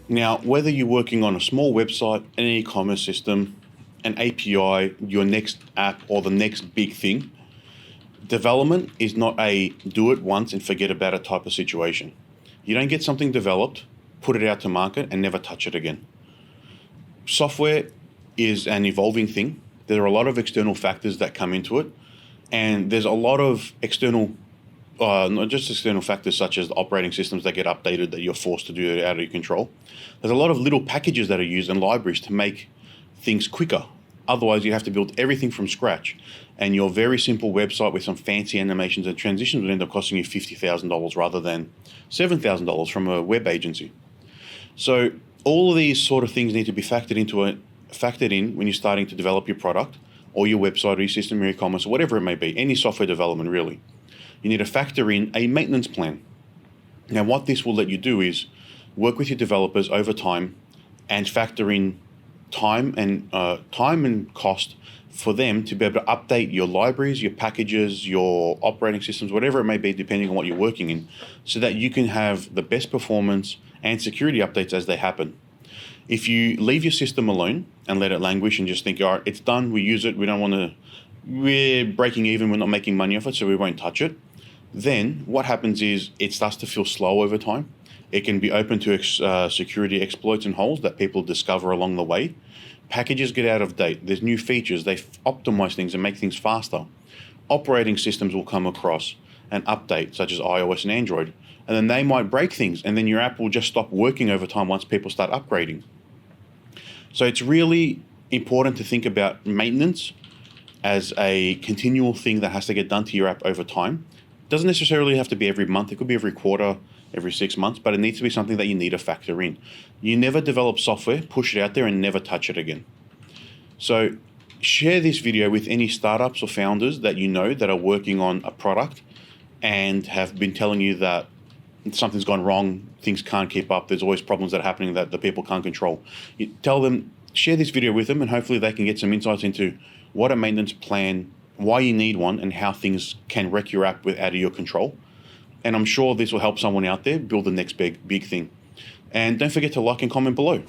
Now, whether you're working on a small website, an e-commerce system, an API, your next app, or the next big thing, development is not a do it once and forget about it type of situation. You don't get something developed, put it out to market, and never touch it again. Software is an evolving thing. There are a lot of external factors that come into it, and there's a lot of external, not just external factors such as the operating systems that get updated that you're forced to do out of your control. There's a lot of little packages that are used in libraries to make things quicker. Otherwise, you have to build everything from scratch, and your very simple website with some fancy animations and transitions would end up costing you $50,000 rather than $7,000 from a web agency. So all of these sort of things need to be factored in when you're starting to develop your product or your website or your system or e-commerce or whatever it may be, any software development really. You need to factor in a maintenance plan. Now, what this will let you do is work with your developers over time and factor in time and cost for them to be able to update your libraries, your packages, your operating systems, whatever it may be, depending on what you're working in, so that you can have the best performance and security updates as they happen. If you leave your system alone and let it languish and just think, all right, it's done, we use it, we're breaking even, we're not making money off it, so we won't touch it, then what happens is it starts to feel slow over time. It can be open to security exploits and holes that people discover along the way. Packages get out of date. There's new features. They optimize things and make things faster. Operating systems will come across and update, such as iOS and Android, and then they might break things, and then your app will just stop working over time once people start upgrading. So it's really important to think about maintenance as a continual thing that has to get done to your app over time. It doesn't necessarily have to be every month. It could be every quarter, every 6 months, but it needs to be something that you need to factor in. You never develop software, push it out there, and never touch it again. So share this video with any startups or founders that you know that are working on a product and have been telling you that something's gone wrong, things can't keep up, there's always problems that are happening that the people can't control. You tell them, share this video with them, and hopefully they can get some insights into what a maintenance plan, why you need one, and how things can wreck your app out of your control. And I'm sure this will help someone out there build the next big thing. And don't forget to like and comment below.